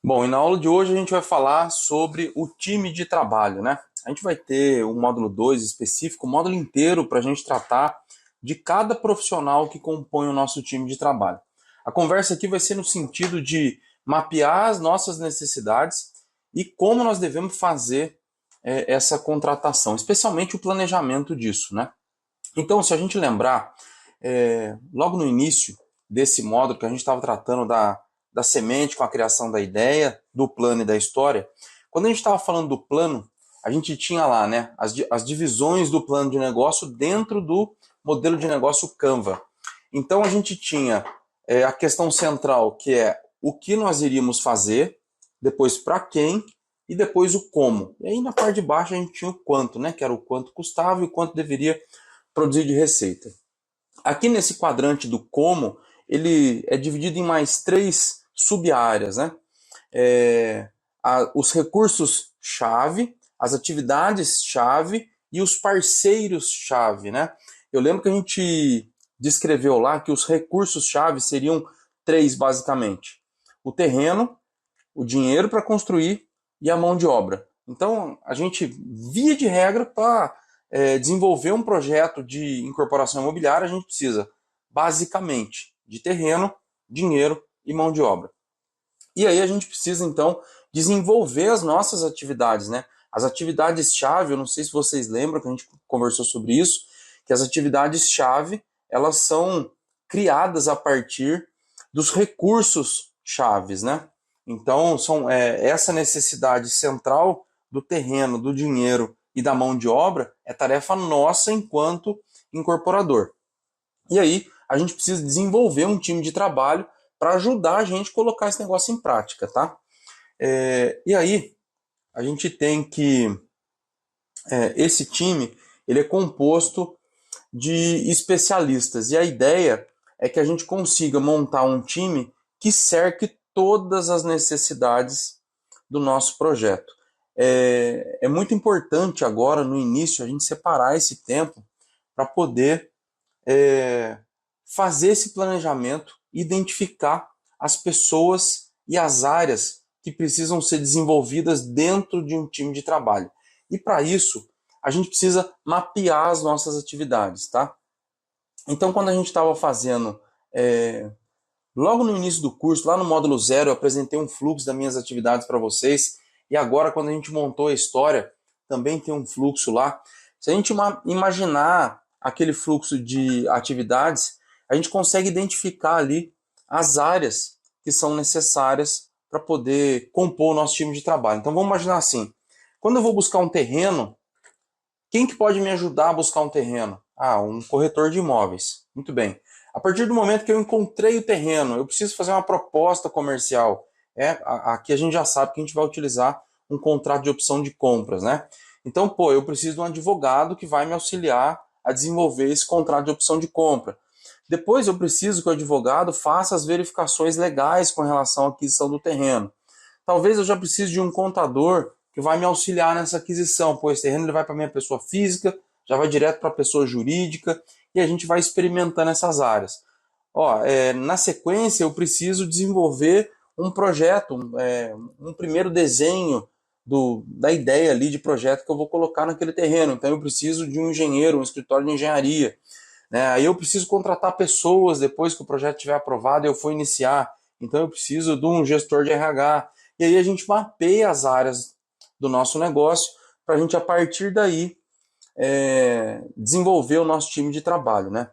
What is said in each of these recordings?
Bom, e na aula de hoje a gente vai falar sobre o time de trabalho, né? A gente vai ter um módulo 2 específico, um módulo inteiro para a gente tratar de cada profissional que compõe o nosso time de trabalho. A conversa aqui vai ser no sentido de mapear as nossas necessidades e como nós devemos fazer essa contratação, especialmente o planejamento disso, né? Então, se a gente lembrar, logo no início desse módulo que a gente estava tratando da semente com a criação da ideia, do plano e da história, quando a gente estava falando do plano, a gente tinha lá, né, as divisões do plano de negócio dentro do modelo de negócio Canva. Então a gente tinha a questão central, que é o que nós iríamos fazer, depois para quem e depois o como. E aí na parte de baixo a gente tinha o quanto, né, que era o quanto custava e o quanto deveria produzir de receita. Aqui nesse quadrante do como, ele é dividido em mais três sub-áreas, né? Os recursos-chave, as atividades-chave e os parceiros-chave, né? Eu lembro que a gente descreveu lá que os recursos-chave seriam três, basicamente. O terreno, o dinheiro para construir e a mão de obra. Então, a gente, via de regra, para desenvolver um projeto de incorporação imobiliária, a gente precisa, basicamente, de terreno, dinheiro e mão de obra. E aí a gente precisa, então, desenvolver as nossas atividades, né? As atividades-chave, eu não sei se vocês lembram que a gente conversou sobre isso, que as atividades-chave, elas são criadas a partir dos recursos chaves, né? Então, são essa necessidade central do terreno, do dinheiro e da mão de obra é tarefa nossa enquanto incorporador. E aí, a gente precisa desenvolver um time de trabalho para ajudar a gente a colocar esse negócio em prática, tá? E aí, a gente tem que esse time ele é composto de especialistas e a ideia é que a gente consiga montar um time que cerque todas as necessidades do nosso projeto. É muito importante agora, no início, a gente separar esse tempo para poder fazer esse planejamento, identificar as pessoas e as áreas que precisam ser desenvolvidas dentro de um time de trabalho. E para isso, a gente precisa mapear as nossas atividades, tá? Então, quando a gente estava fazendo, logo no início do curso, lá no módulo 0, eu apresentei um fluxo das minhas atividades para vocês. E agora, quando a gente montou a história, também tem um fluxo lá. Se a gente imaginar aquele fluxo de atividades, a gente consegue identificar ali as áreas que são necessárias para poder compor o nosso time de trabalho. Então, vamos imaginar assim: quando eu vou buscar um terreno, quem que pode me ajudar a buscar um terreno? Ah, um corretor de imóveis. Muito bem. A partir do momento que eu encontrei o terreno, eu preciso fazer uma proposta comercial. Aqui a gente já sabe que a gente vai utilizar um contrato de opção de compras, né? Então, pô, eu preciso de um advogado que vai me auxiliar a desenvolver esse contrato de opção de compra. Depois eu preciso que o advogado faça as verificações legais com relação à aquisição do terreno. Talvez eu já precise de um contador que vai me auxiliar nessa aquisição, pois esse terreno ele vai para a minha pessoa física, já vai direto para a pessoa jurídica, e a gente vai experimentando essas áreas. Na sequência, eu preciso desenvolver um projeto, um primeiro desenho da ideia ali de projeto que eu vou colocar naquele terreno. Então, eu preciso de um engenheiro, um escritório de engenharia. Né? Aí eu preciso contratar pessoas depois que o projeto estiver aprovado e eu for iniciar. Então, eu preciso de um gestor de RH. E aí a gente mapeia as áreas do nosso negócio para a gente, a partir daí, desenvolver o nosso time de trabalho. Né?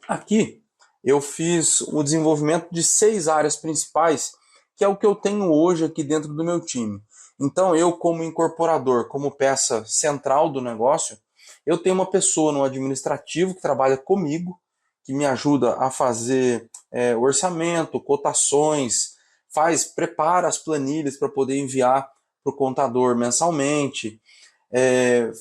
Aqui eu fiz o desenvolvimento de 6 áreas principais, que é o que eu tenho hoje aqui dentro do meu time. Então, eu, como incorporador, como peça central do negócio, eu tenho uma pessoa no administrativo que trabalha comigo, que me ajuda a fazer orçamento, cotações, prepara as planilhas para poder enviar para o contador mensalmente,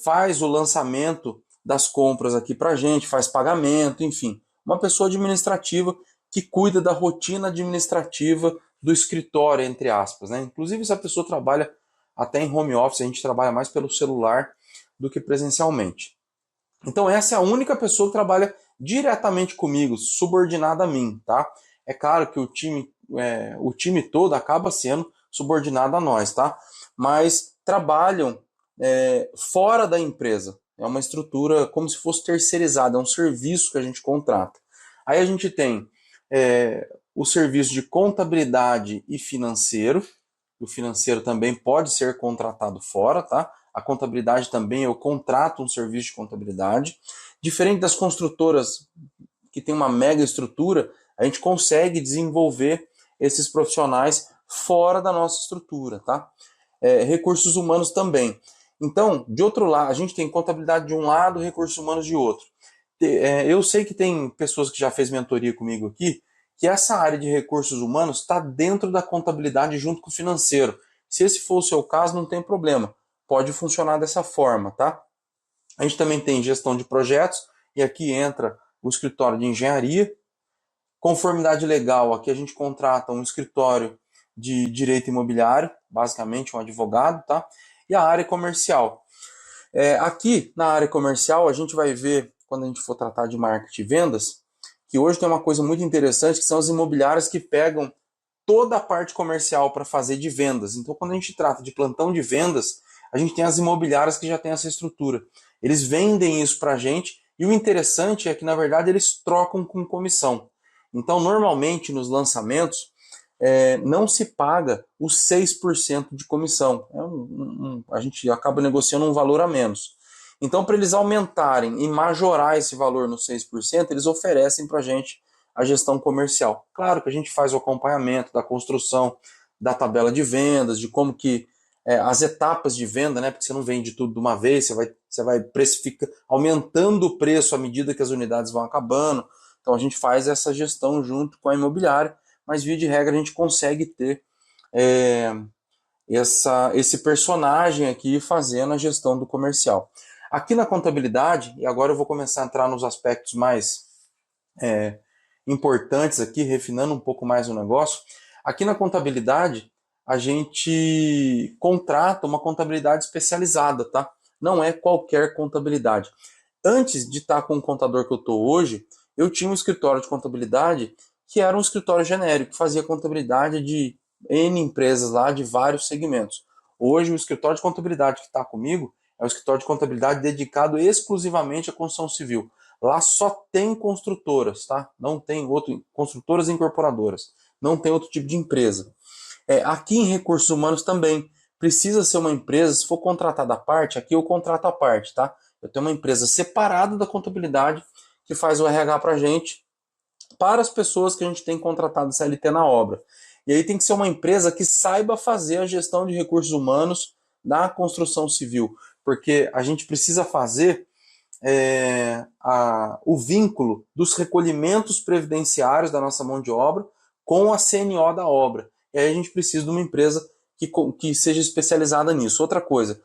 faz o lançamento das compras aqui para a gente, faz pagamento, enfim. Uma pessoa administrativa que cuida da rotina administrativa do escritório, entre aspas. Né? Inclusive, essa pessoa trabalha até em home office, a gente trabalha mais pelo celular do que presencialmente. Então, essa é a única pessoa que trabalha diretamente comigo, subordinada a mim. Tá? É claro que o time todo acaba sendo subordinado a nós, tá? Mas trabalham fora da empresa. É uma estrutura como se fosse terceirizada, é um serviço que a gente contrata. Aí a gente tem o serviço de contabilidade e financeiro. O financeiro também pode ser contratado fora, tá? A contabilidade também, eu contrato um serviço de contabilidade. Diferente das construtoras que tem uma mega estrutura, a gente consegue desenvolver esses profissionais fora da nossa estrutura, tá? Recursos humanos também. Então, de outro lado, a gente tem contabilidade de um lado, recursos humanos de outro. Eu sei que tem pessoas que já fez mentoria comigo aqui, que essa área de recursos humanos está dentro da contabilidade junto com o financeiro. Se esse for o seu caso, não tem problema. Pode funcionar dessa forma, tá? A gente também tem gestão de projetos, e aqui entra o escritório de engenharia. Conformidade legal, aqui a gente contrata um escritório de direito imobiliário, basicamente um advogado, tá? E a área comercial. Aqui na área comercial a gente vai ver, quando a gente for tratar de marketing e vendas, que hoje tem uma coisa muito interessante, que são as imobiliárias que pegam toda a parte comercial para fazer de vendas. Então, quando a gente trata de plantão de vendas, a gente tem as imobiliárias que já têm essa estrutura. Eles vendem isso para a gente, e o interessante é que, na verdade, eles trocam com comissão. Então, normalmente, nos lançamentos, não se paga os 6% de comissão. A gente acaba negociando um valor a menos. Então, para eles aumentarem e majorar esse valor nos 6%, eles oferecem para a gente a gestão comercial. Claro que a gente faz o acompanhamento da construção da tabela de vendas, de como que as etapas de venda, né? Porque você não vende tudo de uma vez, você vai precificar, aumentando o preço à medida que as unidades vão acabando. Então a gente faz essa gestão junto com a imobiliária, mas via de regra a gente consegue ter esse personagem aqui fazendo a gestão do comercial. Aqui na contabilidade, e agora eu vou começar a entrar nos aspectos mais importantes aqui, refinando um pouco mais o negócio. Aqui na contabilidade, a gente contrata uma contabilidade especializada, tá? Não é qualquer contabilidade. Antes de estar com o contador que eu estou hoje, eu tinha um escritório de contabilidade que era um escritório genérico, que fazia contabilidade de N empresas lá, de vários segmentos. Hoje, o escritório de contabilidade que está comigo é um escritório de contabilidade dedicado exclusivamente à construção civil. Lá só tem construtoras, tá? Não tem construtoras e incorporadoras. Não tem outro tipo de empresa. Aqui em recursos humanos também precisa ser uma empresa, se for contratada à parte, aqui eu contrato à parte, tá? Eu tenho uma empresa separada da contabilidade que faz o RH para a gente, para as pessoas que a gente tem contratado CLT na obra. E aí tem que ser uma empresa que saiba fazer a gestão de recursos humanos na construção civil, porque a gente precisa fazer o vínculo dos recolhimentos previdenciários da nossa mão de obra com a CNO da obra. E aí a gente precisa de uma empresa que seja especializada nisso. Outra coisa,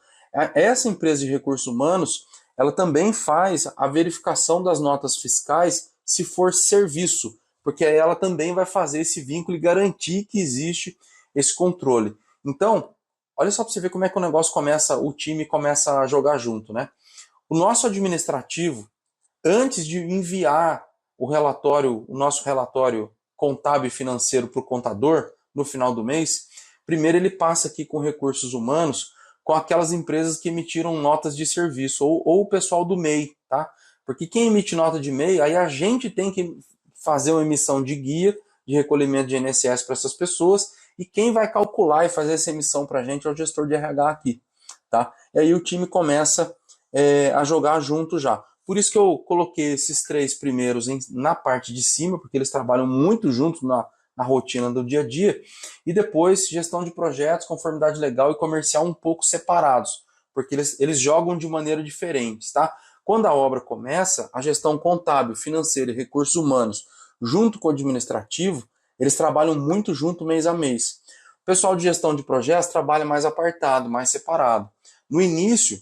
essa empresa de recursos humanos, ela também faz a verificação das notas fiscais se for serviço, porque aí ela também vai fazer esse vínculo e garantir que existe esse controle. Então, olha só para você ver como é que o time começa a jogar junto, né? O nosso administrativo, antes de enviar o nosso relatório contábil e financeiro para o contador no final do mês, primeiro ele passa aqui com recursos humanos, com aquelas empresas que emitiram notas de serviço, ou o pessoal do MEI, tá? Porque quem emite nota de MEI, aí a gente tem que fazer uma emissão de guia de recolhimento de INSS para essas pessoas, e quem vai calcular e fazer essa emissão para a gente é o gestor de RH aqui, tá? E aí o time começa a jogar junto já. Por isso que eu coloquei esses 3 primeiros na parte de cima, porque eles trabalham muito juntos na rotina do dia a dia, e depois gestão de projetos, conformidade legal e comercial um pouco separados, porque eles jogam de maneira diferente, tá? Quando a obra começa, a gestão contábil, financeira e recursos humanos, junto com o administrativo, eles trabalham muito junto mês a mês. O pessoal de gestão de projetos trabalha mais apartado, mais separado. No início,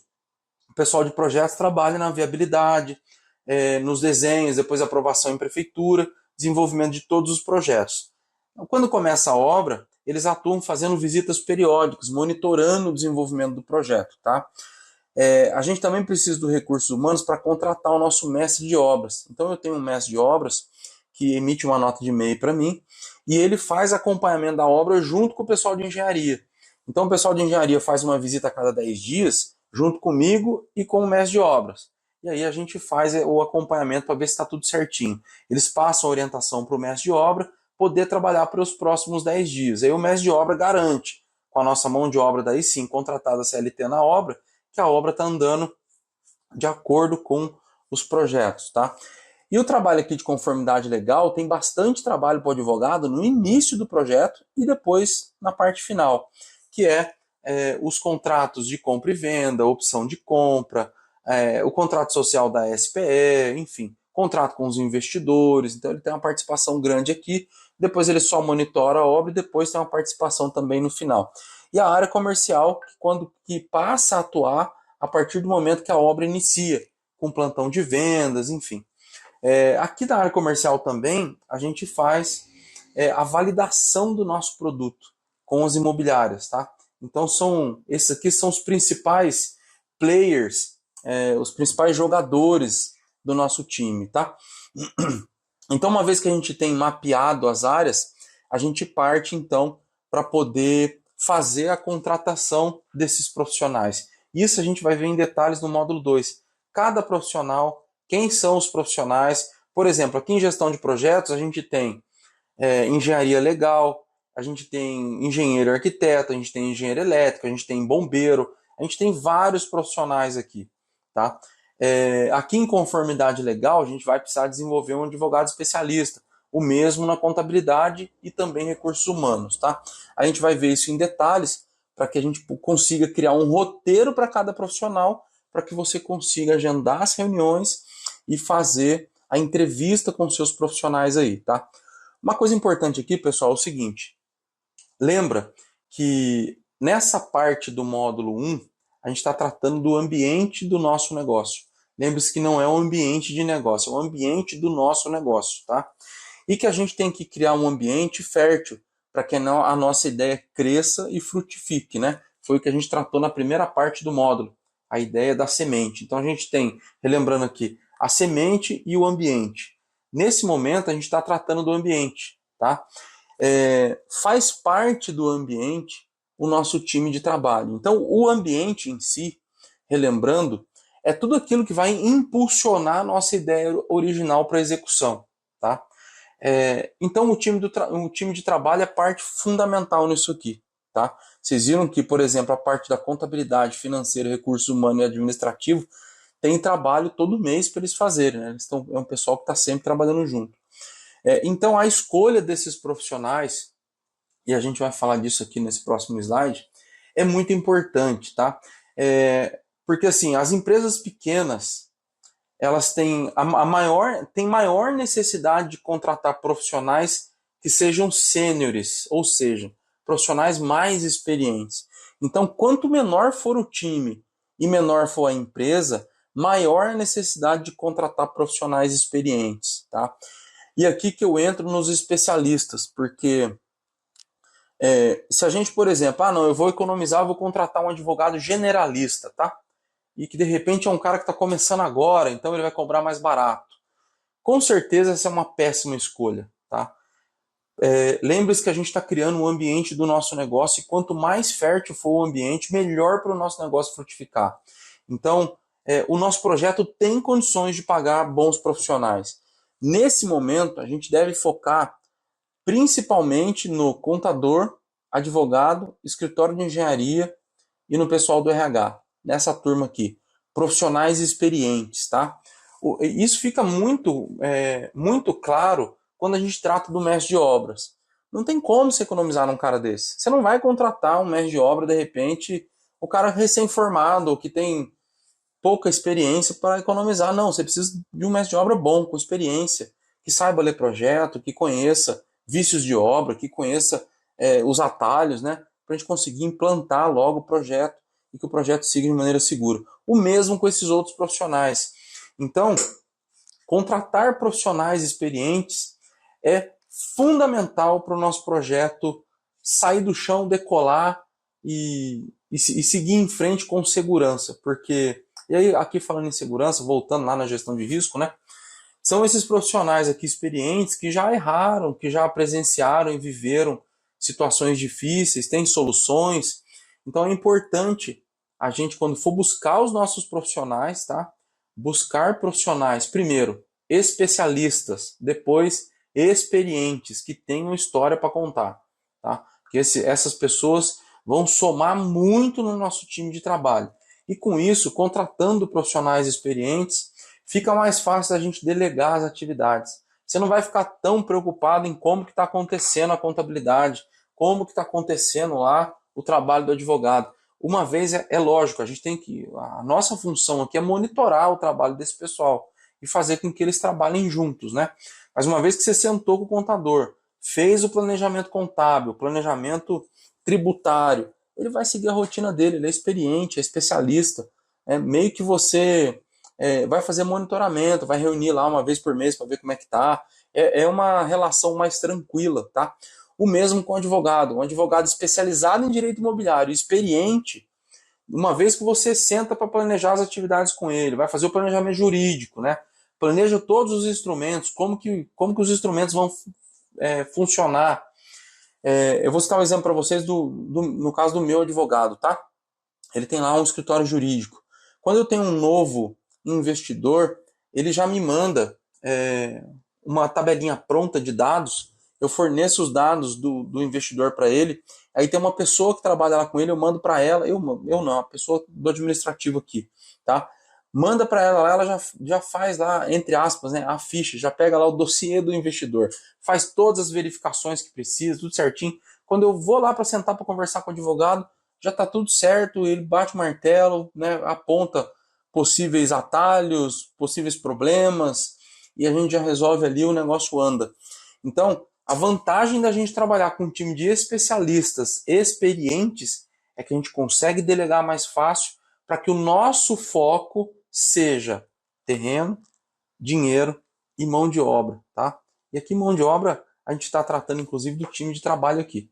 o pessoal de projetos trabalha na viabilidade, nos desenhos, depois aprovação em prefeitura, desenvolvimento de todos os projetos. Então, quando começa a obra, eles atuam fazendo visitas periódicas, monitorando o desenvolvimento do projeto, tá? A gente também precisa dos recursos humanos para contratar o nosso mestre de obras. Então eu tenho um mestre de obras que emite uma nota de MEI para mim, e ele faz acompanhamento da obra junto com o pessoal de engenharia. Então o pessoal de engenharia faz uma visita a cada 10 dias, junto comigo e com o mestre de obras. E aí a gente faz o acompanhamento para ver se está tudo certinho. Eles passam a orientação para o mestre de obra poder trabalhar para os próximos 10 dias. Aí o mestre de obra garante, com a nossa mão de obra daí sim, contratada CLT na obra, que a obra está andando de acordo com os projetos, tá? E o trabalho aqui de conformidade legal tem bastante trabalho para o advogado no início do projeto e depois na parte final, que é os contratos de compra e venda, opção de compra, o contrato social da SPE, enfim, contrato com os investidores. Então ele tem uma participação grande aqui, depois ele só monitora a obra e depois tem uma participação também no final. E a área comercial, que passa a atuar a partir do momento que a obra inicia, com plantão de vendas, enfim. Aqui na área comercial também, a gente faz a validação do nosso produto com as imobiliárias, tá? Então, esses aqui são os principais players, os principais jogadores do nosso time, tá? Então, uma vez que a gente tem mapeado as áreas, a gente parte, então, para poder fazer a contratação desses profissionais. Isso a gente vai ver em detalhes no módulo 2. Cada profissional, quem são os profissionais. Por exemplo, aqui em gestão de projetos, a gente tem engenharia legal, a gente tem engenheiro arquiteto, a gente tem engenheiro elétrico, a gente tem bombeiro, a gente tem vários profissionais aqui, tá? Aqui em conformidade legal, a gente vai precisar desenvolver um advogado especialista, o mesmo na contabilidade e também recursos humanos, tá? A gente vai ver isso em detalhes para que a gente consiga criar um roteiro para cada profissional, para que você consiga agendar as reuniões e fazer a entrevista com seus profissionais aí, tá? Uma coisa importante aqui, pessoal, é o seguinte. Lembra que nessa parte do módulo 1, a gente está tratando do ambiente do nosso negócio. Lembre-se que não é um ambiente de negócio, é um ambiente do nosso negócio, tá? E que a gente tem que criar um ambiente fértil para que a nossa ideia cresça e frutifique, né? Foi o que a gente tratou na primeira parte do módulo, a ideia da semente. Então a gente tem, relembrando aqui, a semente e o ambiente. Nesse momento a gente está tratando do ambiente, tá? Faz parte do ambiente o nosso time de trabalho. Então o ambiente em si, relembrando, é tudo aquilo que vai impulsionar a nossa ideia original para a execução, tá? Então o time de trabalho é parte fundamental nisso aqui, tá? Vocês viram que, por exemplo, a parte da contabilidade, financeira, recursos humanos e administrativo tem trabalho todo mês para eles fazerem, né? É um pessoal que está sempre trabalhando junto. Então a escolha desses profissionais, e a gente vai falar disso aqui nesse próximo slide, é muito importante, tá? Porque assim, as empresas pequenas, elas têm maior necessidade de contratar profissionais que sejam sêniores, ou seja, profissionais mais experientes. Então, quanto menor for o time e menor for a empresa, maior a necessidade de contratar profissionais experientes, tá? E aqui que eu entro nos especialistas, porque se a gente, por exemplo, não, eu vou economizar, vou contratar um advogado generalista, tá? E que de repente é um cara que está começando agora, então ele vai cobrar mais barato. Com certeza essa é uma péssima escolha, tá? Lembre-se que a gente está criando um ambiente do nosso negócio e quanto mais fértil for o ambiente, melhor para o nosso negócio frutificar. Então, o nosso projeto tem condições de pagar bons profissionais. Nesse momento, a gente deve focar principalmente no contador, advogado, escritório de engenharia e no pessoal do RH. Nessa turma aqui, profissionais experientes, tá? Isso fica muito claro quando a gente trata do mestre de obras. Não tem como você economizar num cara desse. Você não vai contratar um mestre de obra, de repente, o cara recém-formado, ou que tem pouca experiência para economizar. Não, você precisa de um mestre de obra bom, com experiência, que saiba ler projeto, que conheça vícios de obra, que conheça os atalhos, né? Para a gente conseguir implantar logo o projeto e que o projeto siga de maneira segura. O mesmo com esses outros profissionais. Então, contratar profissionais experientes é fundamental para o nosso projeto sair do chão, decolar e seguir em frente com segurança. Porque, e aí aqui falando em segurança, voltando lá na gestão de risco, né? São esses profissionais aqui experientes que já erraram, que já presenciaram e viveram situações difíceis, têm soluções. Então é importante a gente, quando for buscar os nossos profissionais, tá? Buscar profissionais, primeiro, especialistas, depois experientes, que tenham história para contar, tá? Porque essas pessoas vão somar muito no nosso time de trabalho. E com isso, contratando profissionais experientes, fica mais fácil a gente delegar as atividades. Você não vai ficar tão preocupado em como que está acontecendo a contabilidade, como que está acontecendo lá o trabalho do advogado. Uma vez é lógico, a gente tem que. A nossa função aqui é monitorar o trabalho desse pessoal e fazer com que eles trabalhem juntos, né? Mas uma vez que você sentou com o contador, fez o planejamento contábil, o planejamento tributário, ele vai seguir a rotina dele, ele é experiente, é especialista. Meio que você vai fazer monitoramento, vai reunir lá uma vez por mês para ver como é que tá. É uma relação mais tranquila, tá? O mesmo com o advogado. Um advogado especializado em direito imobiliário, experiente, uma vez que você senta para planejar as atividades com ele, vai fazer o planejamento jurídico, né? Planeja todos os instrumentos, como que os instrumentos vão funcionar. Eu vou citar um exemplo para vocês no caso do meu advogado, tá? Ele tem lá um escritório jurídico. Quando eu tenho um novo investidor, ele já me manda uma tabelinha pronta de dados, eu forneço os dados do investidor para ele, aí tem uma pessoa que trabalha lá com ele, eu mando para ela, eu não, a pessoa do administrativo aqui, tá? Manda para ela já faz lá, entre aspas, né, a ficha, já pega lá o dossiê do investidor, faz todas as verificações que precisa, tudo certinho. Quando eu vou lá para sentar para conversar com o advogado, já está tudo certo, ele bate o martelo, né, aponta possíveis atalhos, possíveis problemas, e a gente já resolve ali, o negócio anda. Então, a vantagem da gente trabalhar com um time de especialistas experientes é que a gente consegue delegar mais fácil para que o nosso foco seja terreno, dinheiro e mão de obra, tá? E aqui mão de obra a gente está tratando inclusive do time de trabalho aqui.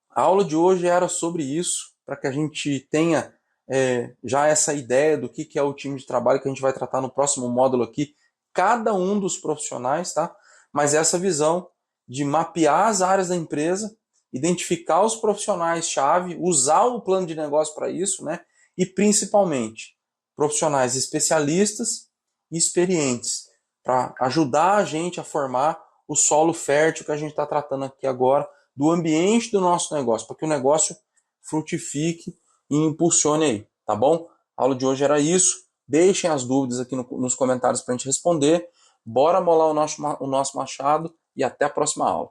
A aula de hoje era sobre isso, para que a gente tenha já essa ideia do que é o time de trabalho que a gente vai tratar no próximo módulo aqui, cada um dos profissionais, tá? Mas essa visão de mapear as áreas da empresa, identificar os profissionais-chave, usar o plano de negócio para isso, né? E principalmente profissionais especialistas e experientes, para ajudar a gente a formar o solo fértil que a gente está tratando aqui agora, do ambiente do nosso negócio, para que o negócio frutifique e impulsione aí, tá bom? A aula de hoje era isso. Deixem as dúvidas aqui nos comentários para a gente responder. Bora molar o nosso machado e até a próxima aula.